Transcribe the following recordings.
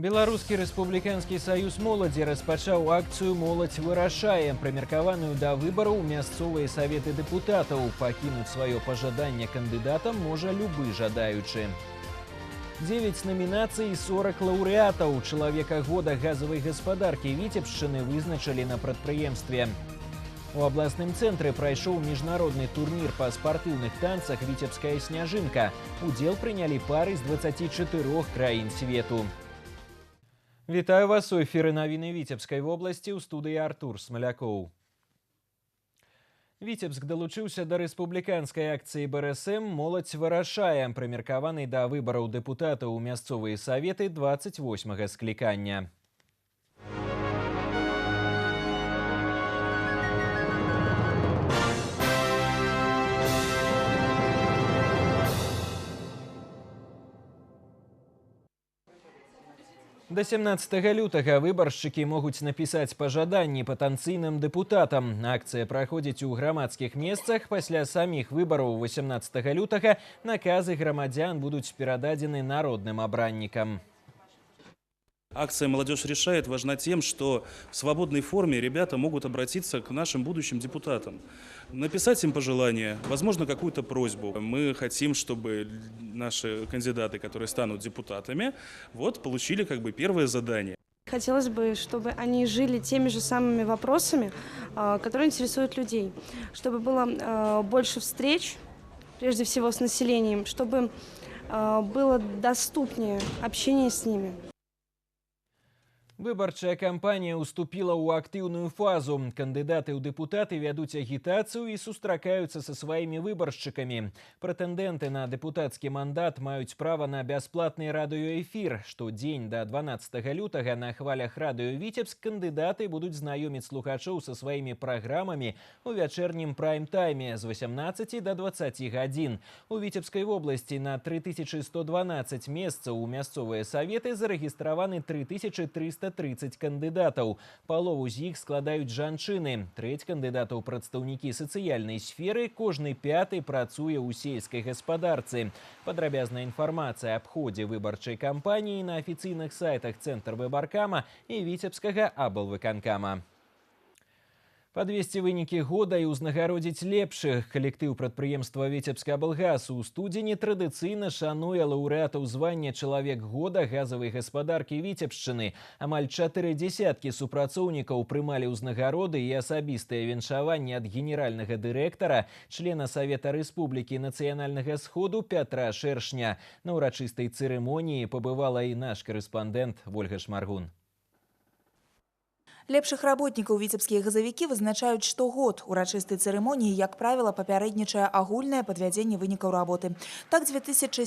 Беларускі рэспубліканскі саюз моладзі распачаў акцыю «Моладзь вырашае», прымеркаваную да выбараў у мясцовыя саветы дэпутатаў. Пакінуць сваё пажаданне кандыдатам можа любы жадаючы. 9 номінацый і 40 лаўрэатаў. Чалавека года газавай гаспадаркі Віцебшчыны вызначылі на прадпрыемстве. У абласным цэнтры прайшоў міжнародны турнір па спартыўных танцах «Віцебская сняжынка». Удзел прынялі пары з 24 краін свету. Вітаю вас у эфіры навіны Віцебскай вобласці, у студыі Артур Смалякоў. Віцебск далучыўся да рэспубліканскай акцыі БРСМ «Моладзь вырашае», прымеркаванай да выбараў дэпутатаў у мясцовыя саветы 28-га склікання. До 17 лютага выбаршчыкі могуць напісаць пажаданні патэнцыйным дэпутатам. Акцыя праходзіць у грамадскіх месцах. Пасля саміх выбараў 18 лютага наказы грамадзян будуць перададзены народным абраннікам. Акция «Молодежь решает» важна тем, что в свободной форме ребята могут обратиться к нашим будущим депутатам. Написать им пожелания, возможно, какую-то просьбу. Мы хотим, чтобы наши кандидаты, которые станут депутатами, получили первое задание. Хотелось бы, чтобы они жили теми же самыми вопросами, которые интересуют людей. Чтобы было больше встреч, прежде всего с населением, чтобы было доступнее общение с ними. Выбарчая кампанія ўступіла ў актыўную фазу. Кандыдаты ў дэпутаты вядуць агітацыю і сустракаюцца са сваімі выбаршчыкамі. Прэтэндэнты на дэпутацкі мандат маюць права на бясплатны радыёэфір. Штодзень да 12 лютага на хвалях радыё Віцебск кандыдаты будуць знаёміць слухачоў са сваімі праграмамі ў вячэрнім прайм-тайме з 18 до 20 гадзін. У Віцебскай вобласці на 3112 месцаў у мясцовыя саветы зарэгістраваны 3330 кандыдатаў. Палову з іх складаюць жанчыны. Трэць кандыдатаў прадстаўнікі сацыяльнай сферы, кожны пяты працуе ў сельскай гаспадарцы. Падрабязная інфармацыя аб ходзе выбарчай кампаніі на афіцыйных сайтах Цэнтрвыбаркама і Віцебскага аблвыканкама. Падвесці вынікі года і ўзнагародзіць лепшых. Калектыў прадпрыемства «Віцебскаблгаз» у студзені традыцыйна шануе лаўрэатаў звання «Чалавек года» газавай гаспадаркі Віцебшчыны. Амаль 4 дзесяткі супрацоўнікаў прымалі ўзнагароды і асабістыя віншаванні ад генеральнага дырэктара, члена Савета Рэспублікі Нацыянальнага сходу Пятра Шэршня. На ўрачыстай цырымоніі пабывала і наш карэспандэнт Вольга Шмаргун. Лепшых работнікаў віцебскія газавікі вызначаюць штогод. Урачыстай цырымоніі, як правіла, папярэднічае агульнае падвядзенне вынікаў работы. Так, 2017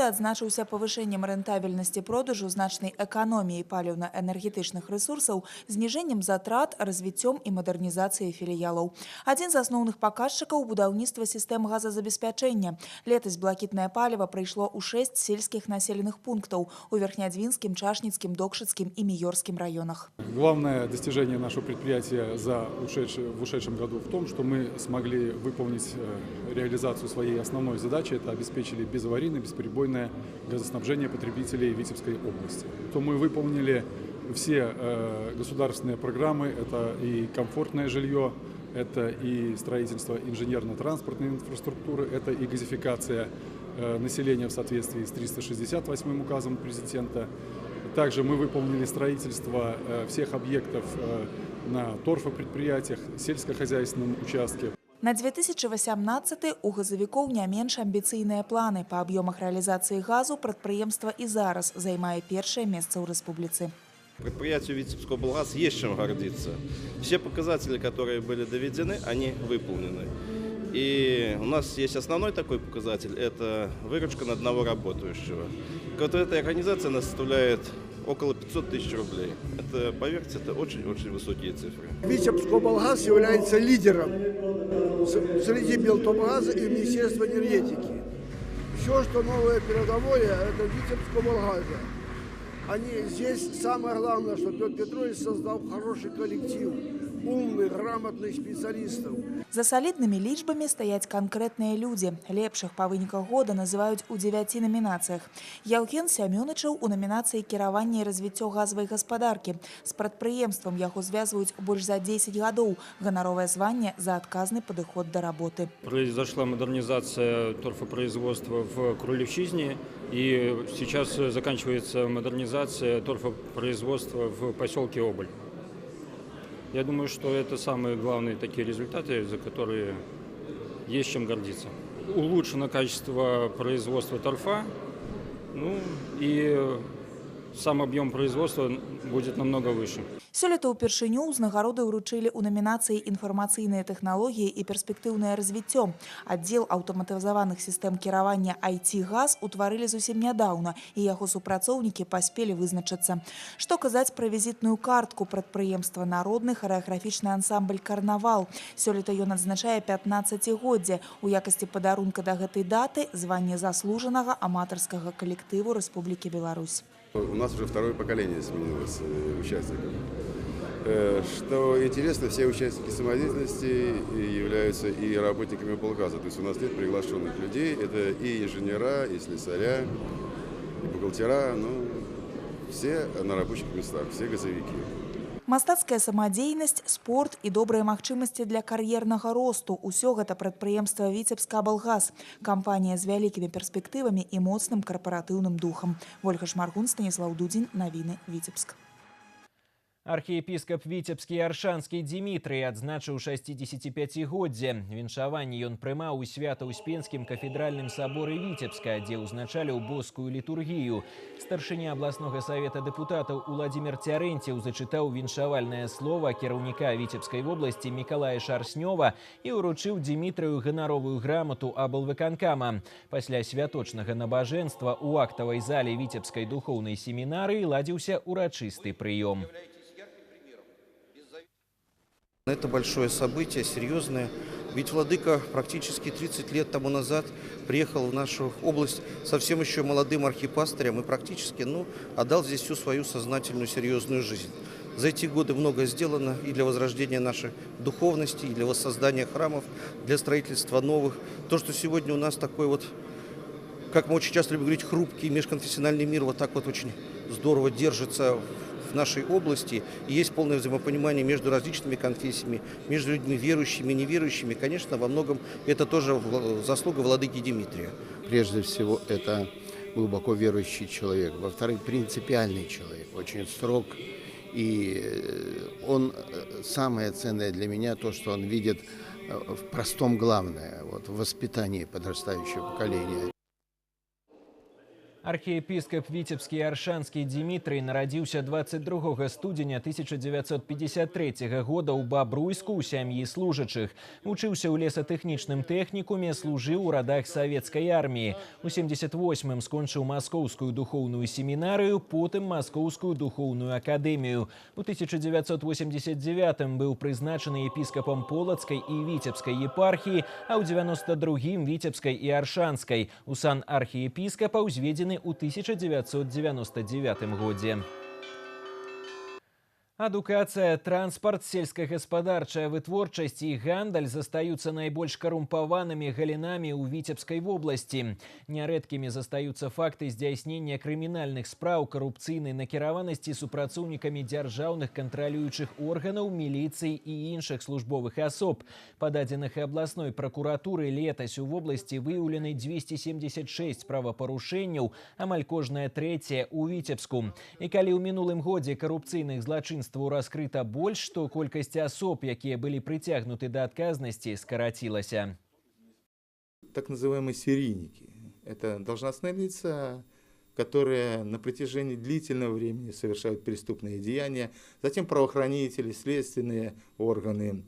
адзначыўся павышэннем рэнтабельнасці продажу, значнай эканоміяй паліўна-энергетычных рэсурсаў, зніжэннем затрат, развіццём і мадэрнізацыяй філіялаў. Адзін з асноўных паказчыкаў – будаўніцтва сістэм газазабеспячэння. Летась блакітнае паліва прыйшло ў 6 сельскіх населеных пунктаў у Верхнядзвінскім, Чашніцкім, Докшыцкім і Міёрскім раёнах. Главное достижение нашего предприятия в ушедшем году в том, что мы смогли выполнить реализацию своей основной задачи. Это обеспечили безаварийное, бесперебойное газоснабжение потребителей Витебской области. То мы выполнили все государственные программы. Это и комфортное жилье, это и строительство инженерно-транспортной инфраструктуры, это и газификация населения в соответствии с 368 указом президента. Также мы выполнили строительство всех объектов на торфопредприятиях, сельскохозяйственном участке. На 2018 у газавікоў не менш амбіцыйныя планы. Па аб'ёмах рэалізацыі газу прадпрыемства і зараз займае першае месца ў рэспубліцы. Предприятию Витебскоблгаз есть чем гордиться. Все показатели, которые были доведены, они выполнены. И у нас есть основной такой показатель – это выручка на одного работающего. Вот эта организация нас составляет около 500 тысяч рублей. Это, поверьте, это очень-очень высокие цифры. Витебскоблгаз является лидером среди Белтомгаза и Министерства энергетики. Все, что новое передовое, это Витебскоблгаза. Здесь самое главное, что Петр Петрович создал хороший коллектив. умных, грамотных специалистов. За саліднымі лічбамі стаяць канкрэтныя людзі. Лепшых па выніках года называюць у 9 намінацыях. Яўген Сямёнычаў у намінацыі «Кіраванне і развіццё газавай гаспадаркі». З прадпрыемствам яго звязваюць больш за 10 гадоў. Ганаровае званне за адказны падыход да работы. Произошла модернизация торфопроизводства в Кролевщине, и сейчас заканчивается модернизация торфопроизводства в поселке Оболь. Я думаю, что это самые главные такие результаты, за которые есть чем гордиться. Улучшено качество производства торфа, ну и сам объем производства будет намного выше. Сёлета ўпершыню ўзнагароды ўручылі ў намінацыі «Інфармацыйныя тэхналогіі і перспектыўнае развіццё». Аддзел аўтаматызаваных сістэм кіравання IT-ГАЗ утварылі зусім нядаўна, і яго супрацоўнікі паспелі вызначыцца. Што казаць пра візітную картку прадпрыемства «Народны харэаграфічны ансамбль «Карнавал». Сёлета ён адзначае 15-годдзе. У якасці падарунка да гэтай даты званне заслужанага аматарскага калектыву Рэспублікі Беларусь. У нас уже второе поколение сменилось участников. Что интересно, все участники самодеятельности являются и работниками облгаза. То есть у нас нет приглашенных людей. Это и инженера, и слесаря, и бухгалтера. Ну, все на рабочих местах, все газовики. Мастацкая самадзейнасць, спорт і добрыя магчымасці для кар'ернага росту – усё гэта прадпрыемства «Віцебскаблгаз». Кампанія з вялікімі перспектывамі і моцным карпаратыўным духам. Ольга Шмаргун, Станіслаў Дудзін, навіны Віцебск. Архіепіскап Віцебскі і Аршанскі Дзімітрый адзначыў 65-годдзе. Віншаванне ён прымаў у Свята-Успенскім кафедральным саборы Віцебска, дзе ўзначаліў боскую літургію. Старшыня абласнога савета дэпутатаў Уладзімір Цярэнцеў зачытаў віншавальнае слова кіраўніка Віцебскай вобласці Мікалая Шарснёва і ўручыў Дзімітрыю ганаровую грамату аблвыканкама. Пасля святочнага набажэнства ў актавай зале Віцебскай духоўнай семінарыі ладзіўся урачысты прыём. Это большое событие, серьезное. Ведь владыка практически 30 лет тому назад приехал в нашу область совсем еще молодым архипастырем и практически отдал здесь всю свою сознательную, серьезную жизнь. За эти годы многое сделано и для возрождения нашей духовности, и для воссоздания храмов, для строительства новых. То, что сегодня у нас такой вот, как мы очень часто любим говорить, хрупкий межконфессиональный мир вот так вот очень здорово держится в нашей области, и есть полное взаимопонимание между различными конфессиями, между людьми верующими и неверующими. Конечно, во многом это тоже заслуга владыки Димитрия. Прежде всего, это глубоко верующий человек. Во-вторых, принципиальный человек, очень строг. И он, самое ценное для меня, то, что он видит в простом главное, вот, в воспитании подрастающего поколения. Архіепіскап Віцебскі і Аршанскі Дзімітрый нарадзіўся 22 студзеня 1953 года ў Бабруйску ў сям'і служачых. Вучыўся ў лесатэхнічным тэхнікуме, служыў у радах савецкай арміі. У 78-м скончыў Маскоўскую духоўную семінарыю, потым Маскоўскую духоўную акадэмію. У 1989-м быў прызначаны епіскапам Полацкай і Віцебскай епархіі, а ў 92-м Віцебскай і Аршанскай. У сан архіепіскапа ўзведзены у 1999 годзе. Адукацыя, транспарт, сельскагаспадарчая вытворчасць і гандаль застаюцца найбольш карумпаванымі галінамі ў Віцебскай вобласці. Нярэдкімі застаюцца факты здзяйснення крымінальных спраў карупцыйнай накіраванасці супрацоўнікамі дзяржаўных кантралюючых органаў, міліцый і іншых службовых асоб. Па дадзеных абласной пракуратуры летась у вобласці выяўлены 276 правапарушэнняў, амаль кожнае трэцяе ў Віцебску. І калі ў минулым годзе карупцыйных злачынстваў раскрыта больш, то колькасць асоб, якія былі прыцягнуты да адказнасці, скарацілася. Так называемые серийники. Это должностные лица, которые на протяжении длительного времени совершают преступные деяния. Затем правоохранители, следственные органы,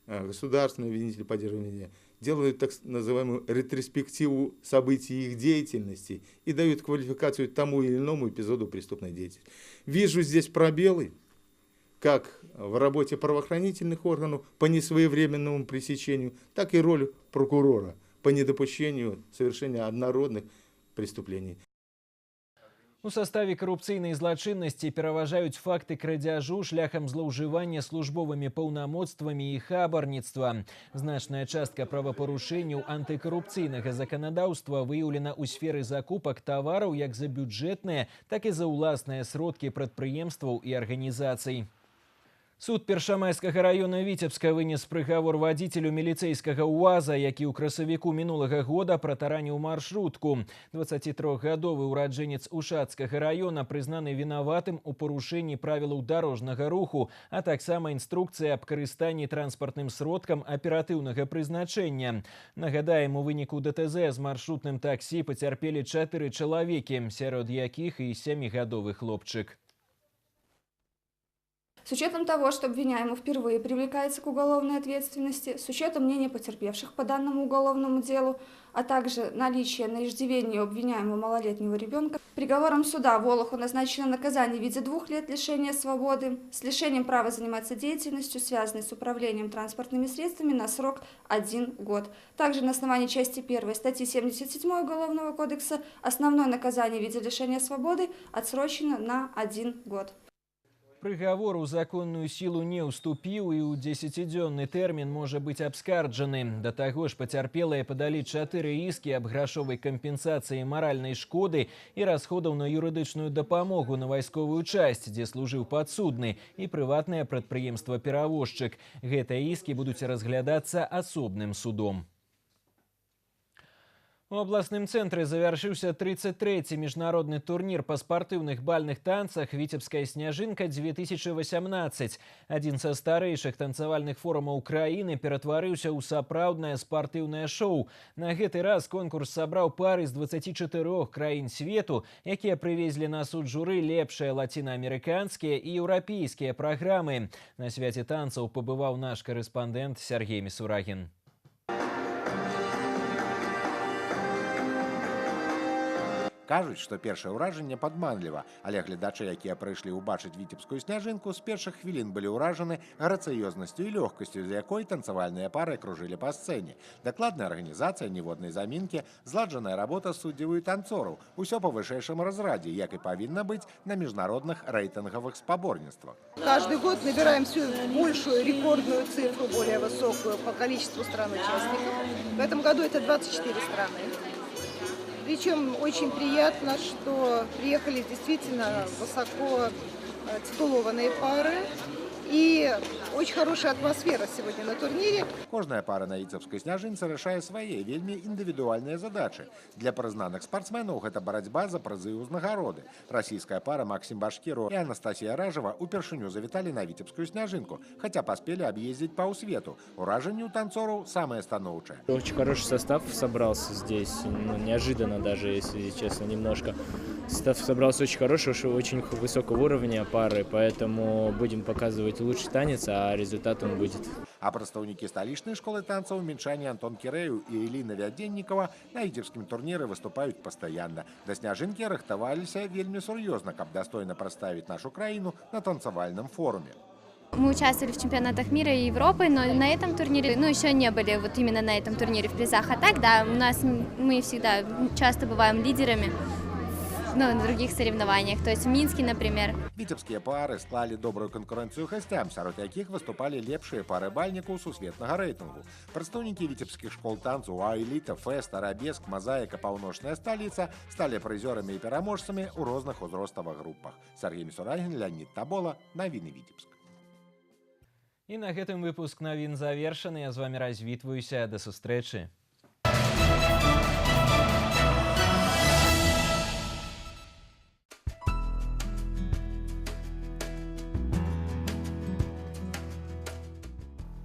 государственные обвинители поддерживания делают так называемую ретроспективу событий их деятельности и дают квалификацию тому или иному эпизоду преступной деятельности. Вижу здесь пробелы, как в работе правоохранительных органов по несвоевременному пресечению, так и роль прокурора по недопущению совершения однородных преступлений. У составе коррупцыйнай злачыннасці пераважаюць факты крадзяжу шляхам злоўжывання службовымі паўнамоцтвамі і хабарніцтва. Значная частка правапарушэнняў антыкарупцыйнага заканадаўства выяўлена ў сферы закупак тавараў як за бюджэтныя, так і за ўласныя сродкі прадпрыемстваў і арганізацый. Суд Першамайскага района Віцебска вынес прыгавор вадзіцелю міліцэйскага УАЗа, які ў красавіку мінулага года пратараніў маршрутку. 23-гадовы ўраджэнец Ушацкага района прызнаны вінаватым у парушэнні правілаў дарожнага руху, а таксама інструкцыя аб карыстанні транспартным сродкам аператыўнага прызначэння. Нагадаем, у выніку ДТЗ з маршрутным таксі пацярпелі 4 чалавекі, сярод якіх і 7-гадовы хлопчык. С учетом того, что обвиняемый впервые привлекается к уголовной ответственности, с учетом мнения потерпевших по данному уголовному делу, а также наличия на иждивении обвиняемого малолетнего ребенка, приговором суда Волоху назначено наказание в виде 2 лет лишения свободы с лишением права заниматься деятельностью, связанной с управлением транспортными средствами, на срок 1 год. Также на основании части 1 статьи 77 Уголовного кодекса основное наказание в виде лишения свободы отсрочено на 1 год. Прыгавор у законную сілу не ўступіў і ў 10-дзённы тэрмін можа быць абскарджаны. Да таго ж пацярпелыя падалі 4 іскі аб грашовай кампенсацыі маральнай шкоды і расходаў на юрыдычную дапамогу на вайсковую часць, дзе служыў падсудны, і прыватнае прадпрыемства-перавозчык. Гэтыя іскі будуць разглядацца асобным судом. У абласным цэнтры завяршыўся 33-й міжнародны турнір па спартыўных бальных танцах «Віцебская снежынка-2018». Адзін са старэйшых танцавальных форумаў краіны ператварыўся ў сапраўднае спартыўнае шоу. На гэты раз конкурс сабраў пары з 24 краін свету, якія прывезлі на суд журы лепшыя лацінаамерыканскія і еўрапейскія праграмы. На свяце танцаў пабываў наш корэспандэнт Сергей Мисурагин. Кажуць, што першае ўражанне падманліва, але гледачы, якія прыйшлі ўбачыць віцебскую сняжынку, з першых хвілін былі ўражаны грацыёзнасцю і лёгкасцю, з якой танцавальныя пары кружылі па сцэне. Дакладная арганізацыя, ніводнай замінкі, зладжаная работа суддзяў і танцораў. Усё па вышэйшым разрадзе, як і павінна быць на міжнародных рэйтынгавых спаборніцтвах. Каждый год набираем всю большую рекордную цифру, более высокую по количеству стран-участников. В этом году это 24 страны. Причем очень приятно, что приехали действительно высоко титулованные пары. И очень хорошая атмосфера сегодня на турнире. Кожная пара на віцебскай сняжынцы рашае свае вельмі індывідуальныя задачы. Для прызнаных спартсменаў гэта барацьба за прызы і ўзнагароды. Расійская пара Максим Башкіру і Анастасія Ражава упершыню завіталі на віцебскую сняжынку, хаця паспелі аб'ездзіць паўсвету. Уражанні у танцораў самае станоўчае. Очень хороший состав собрался здесь, неожиданно даже, если честно, немножко. Состав собрался очень хороший, очень высокого уровня пары, поэтому будем показывать лучший танец, а результат он будет. А прадстаўнікі сталічнай школы танцаў мінчане Антон Кірэў і Эліна Вядзеннікова на віцебскім турніры выступаюць пастаянна. Да сняжынкі рыхтаваліся вельмі сур'ёзна, каб дастойна прадставіць нашу краіну на танцавальным форуме. Мы участвовали в чемпионатах мира и Европы, но на этом турнире, еще не были вот именно на этом турнире в призах. А так, да, мы всегда часто бываем лидерами. На других соревнованиях, то есть в Минске, например. Віцебскія пары склалі добрую канкурэнцыю гасцям, сярод якіх выступалі лепшыя пары бальнікаў сусветнага рэйтынгу. Прадстаўнікі віцебскіх школ танцу «Аэліта», «Фэст», «Арабеск», «Мазаіка», «Паўночная сталіца» сталі прызёрамі і пераможцамі ў розных узроставых групах. Сергей Мисурагин, Леонид Табола, навіны Віцебск. І на гэтым выпуск навін завершаны. Я з вами развітваюся. Да сустрэчы.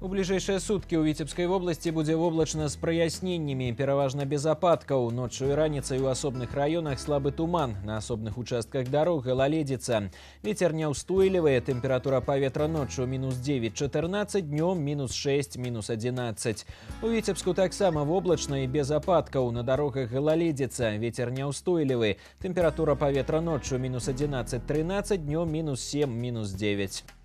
У бліжэйшыя суткі ў Віцебскай вобласці будзе воблачна з праясненнямі, пераважна без ападкаў. Ноччу і раніцай у асобных раёнах слабы туман, на асобных участках дарог галаледзіца. Вецер няўстойлівы, тэмпература паветра ноччу -9-14, днём -6, -11. У Віцебску таксама воблачна і без ападкаў, на дарогах галаледзіца, вецер няўстойлівы, тэмпература паветра ноччу -11-13, днём -7, -9.